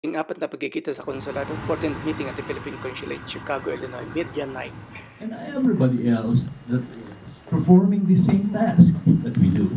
Ika-14th Pagkikita Sa Konsulado, 14th meeting at the Philippine Consulate, Chicago, Illinois, Media Night. And everybody else that is performing the same task that we do.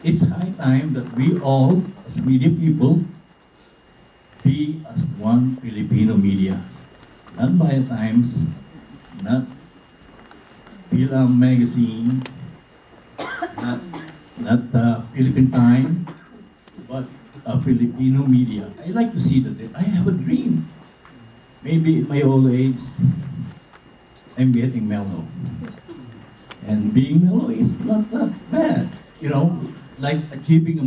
It's high time that we all, as media people, be as one Filipino media. Not Bio Times, not Bilang Magazine, not Philippine Time, but a Filipino media. I like to see that. I have a dream. Maybe in my old age, I'm getting mellow. And being mellow is not that bad. You know, like achieving a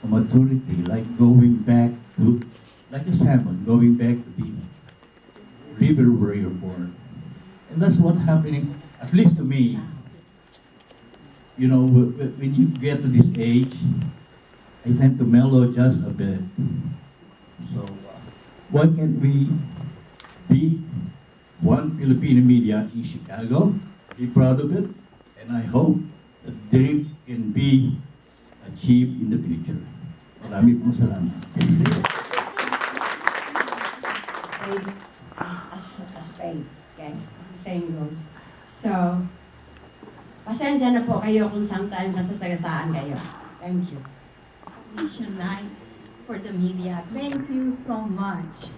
maturity, like going back to, like a salmon, going back to the river where you're born. And that's what's happening, at least to me. You know, when you get to this age, I tend to mellow just a bit. So, why can't we be one Filipino media in Chicago? Be proud of it, and I hope that dream can be achieved in the future. Marami pong salamat. As paid, okay? As the saying goes. So, pasensya na po kayo kung sometimes nasasagasaan kayo. Thank you. Mission night for the media. Thank you so much.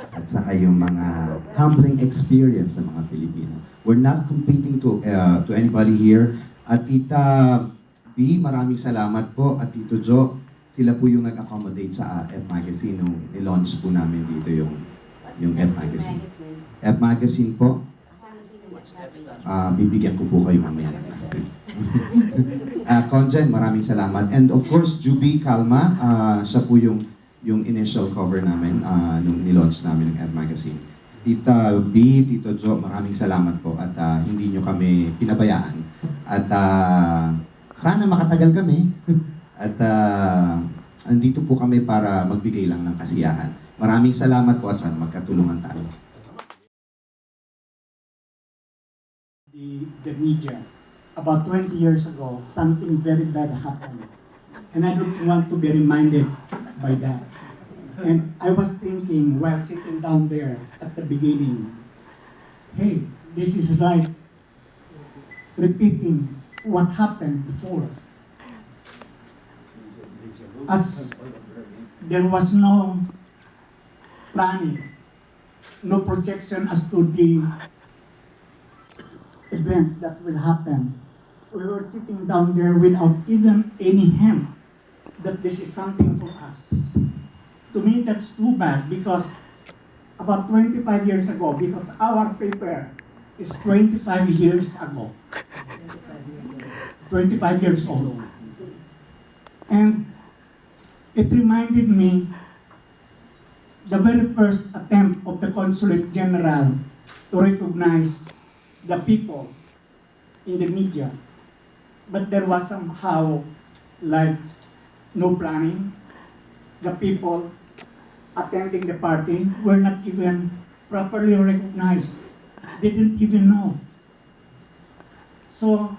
At saka yung mga humbling experience ng mga Pilipino. We're not competing to anybody here. At Tita B, maraming salamat po. At Tito Jo, sila po yung nag-accommodate sa F Magazine nung nilaunch po namin dito yung F Magazine. F Magazine po, bibigyan ko po kayo mamaya ng copy. Conjen, maraming salamat. And of course, Juby Calma, siya po yung initial cover namin nung nilaunch namin ng F Magazine. Tita B, Tito Jo, maraming salamat po at hindi nyo kami pinabayaan. At sana makatagal kami. At andito po kami para magbigay lang ng kasiyahan. Maraming salamat po at sana magkatulungan tayo. The media. About 20 years ago, something very bad happened. And I don't want to be reminded by that. And I was thinking while sitting down there at the beginning, hey, this is like repeating what happened before. As there was no planning, no projection as to the events that will happen. We were sitting down there without even any hint that this is something for us. To me, that's too bad because about 25 years ago, because our paper is 25 years ago. 25 years old. And it reminded me the very first attempt of the Consulate General to recognize the people in the media. But there was somehow like no planning. The people attending the party were not even properly recognized. They didn't even know. So,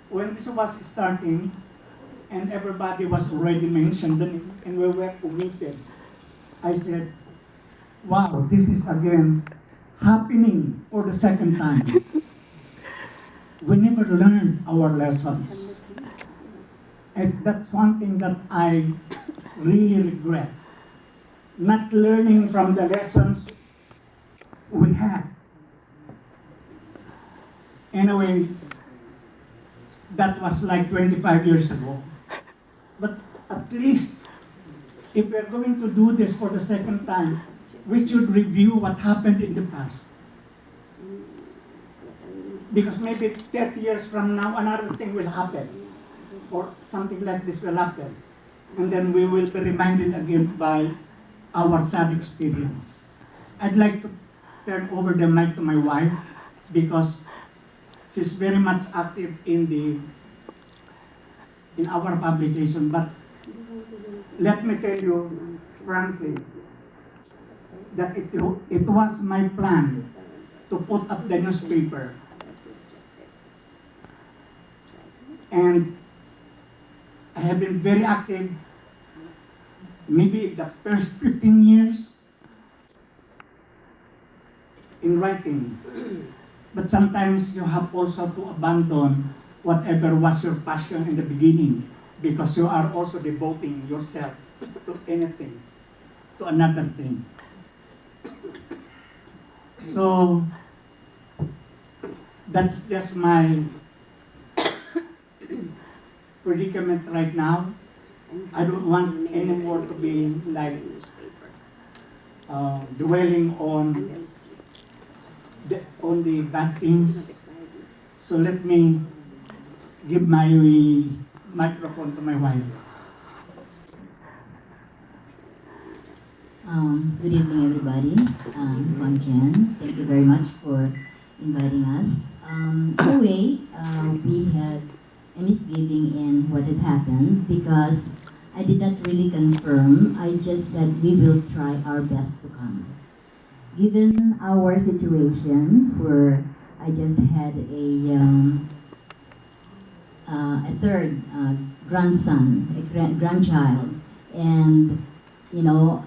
when this was starting, and everybody was already mentioned, and we were omitted, I said, wow, this is again happening for the second time. We never learned our lessons. And that's one thing that I really regret. Not learning from the lessons we had. Anyway, that was like 25 years ago. But at least, if we're going to do this for the second time, we should review what happened in the past. Because maybe 30 years from now, another thing will happen. Or something like this will happen. And then we will be reminded again by our sad experience. I'd like to turn over the mic to my wife because she's very much active in our publication. But let me tell you frankly that it was my plan to put up the newspaper. And I have been very active, maybe the first 15 years in writing. But sometimes you have also to abandon whatever was your passion in the beginning, because you are also devoting yourself to anything, to another thing. So that's just my predicament right now. I don't want anymore to be like dwelling on the bad things. So let me give my microphone to my wife. Good evening, everybody. Jen, thank you very much for inviting us. In a way, we had a misgiving in what had happened because I did not really confirm. I just said we will try our best to come. Given our situation, where I just had a third grandson, a grandchild, and you know,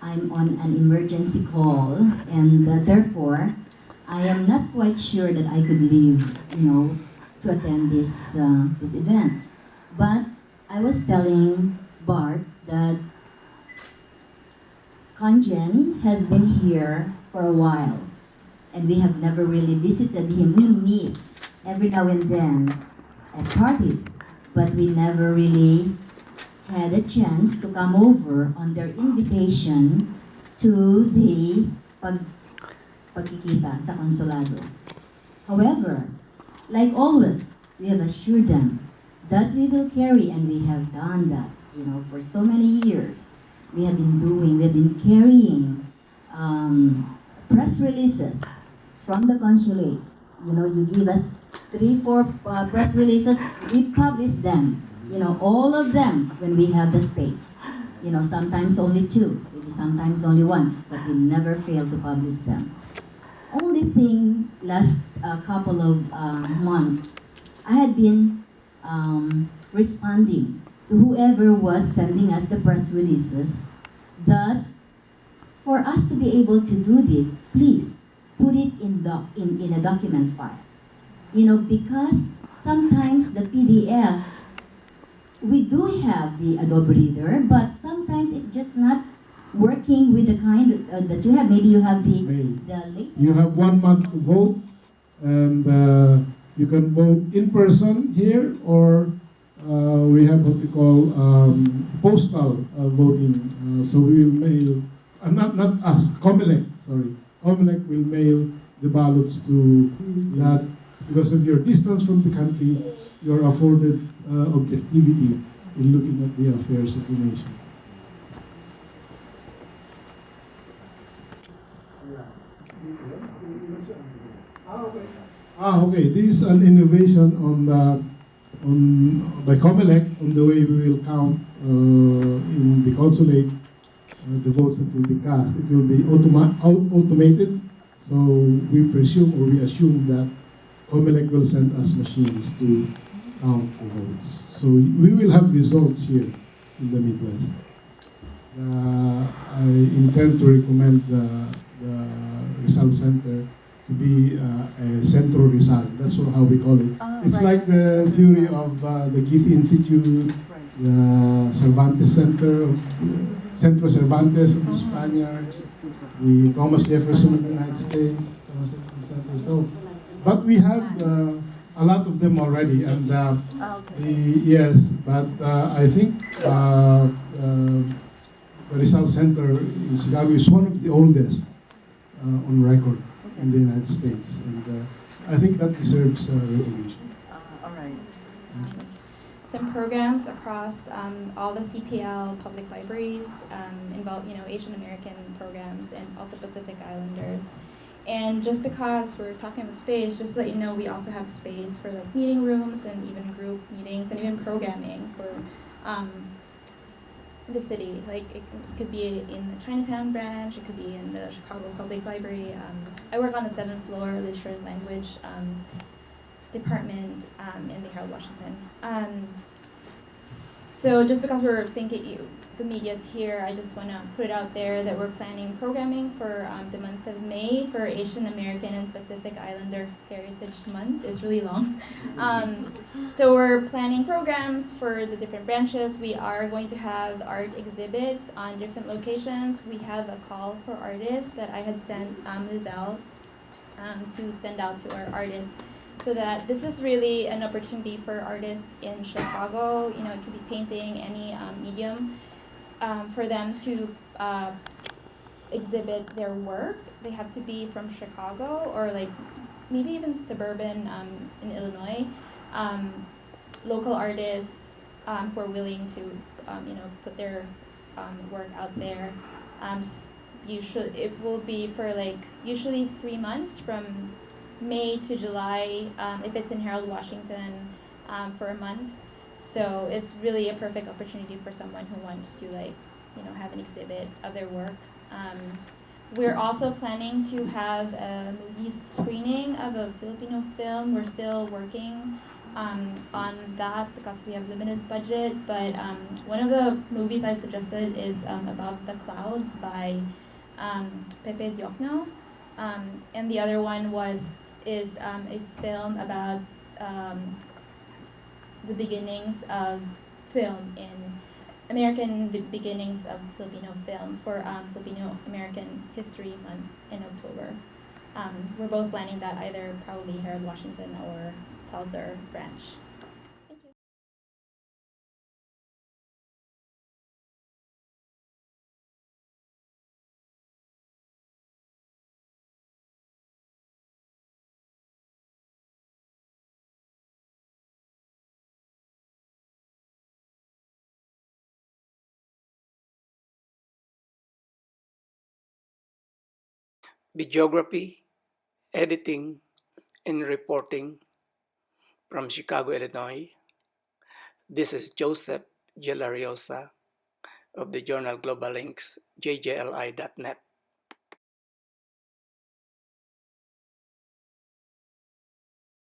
I'm on an emergency call, and therefore, I am not quite sure that I could leave, to attend this event. But I was telling Bart that Conjen has been here for a while, and we have never really visited him. We meet every now and then at parties, but we never really had a chance to come over on their invitation to the Pagkikita Sa Konsulado. However, like always, we have assured them that we will carry, and we have done that, for so many years. We have been carrying press releases from the consulate. You give us 3-4 press releases, we publish them. All of them when we have the space. Sometimes only 2, maybe sometimes only 1, but we never fail to publish them. Only thing, last couple of months, I had been responding to whoever was sending us the press releases that for us to be able to do this, please put it in a document file. Because sometimes the PDF, we do have the Adobe Reader, but sometimes it's just not working with the kind that you have. Maybe you have the latest. You have 1 month to vote, and you can vote in person here, or we have what we call postal voting. So we will mail, not us, Comelec, sorry. Comelec will mail the ballots to that. Because of your distance from the country, you're afforded objectivity in looking at the affairs of the nation. Okay. This is an innovation by Comelec on the way we will count in the consulate the votes that will be cast. It will be automated, so we presume or we assume that Comelec will send us machines to count the votes. So we will have results here in the Midwest. I intend to recommend the Rizal Center to be a Centro Rizal. That's how we call it. It's like the theory of the Goethe Institute, the Cervantes Center, Centro Cervantes of the Spaniards, the Thomas Jefferson of the United States, Thomas Jefferson Center. So, but we have a lot of them already, and I think the Rizal Center in Chicago is one of the oldest on record in the United States, and I think that deserves recognition. All right. Some programs across all the CPL public libraries involve, Asian American programs and also Pacific Islanders. And just because we're talking about space, just to let you know, we also have space for like meeting rooms and even group meetings and even programming for the city. Like it could be in the Chinatown branch, it could be in the Chicago Public Library. I work on the 7th floor literature and language department in the Herald Washington. So just because we're thinking the media's here, I just want to put it out there that we're planning programming for the month of May for Asian American and Pacific Islander Heritage Month. It's really long. So we're planning programs for the different branches. We are going to have art exhibits on different locations. We have a call for artists that I had sent Lizelle to send out to our artists. So that this is really an opportunity for artists in Chicago, you know, it could be painting, any medium, for them to exhibit their work. They have to be from Chicago or like maybe even suburban in Illinois. Local artists who are willing to, you know, put their work out there. It will be for like usually 3 months from May to July, if it's in Herald Washington, for a month. So it's really a perfect opportunity for someone who wants to like, you know, have an exhibit of their work. We're also planning to have a movie screening of a Filipino film. We're still working on that because we have limited budget, but one of the movies I suggested is about the clouds by Pepe Diokno. And the other one is a film about the beginnings of film in beginnings of Filipino film for Filipino American History Month in October. We're both planning that either probably Herald Washington or Salzer branch. Thank you. Videography, editing, and reporting from Chicago, Illinois. This is Joseph Lariosa of the journal Global Links, jgli.net.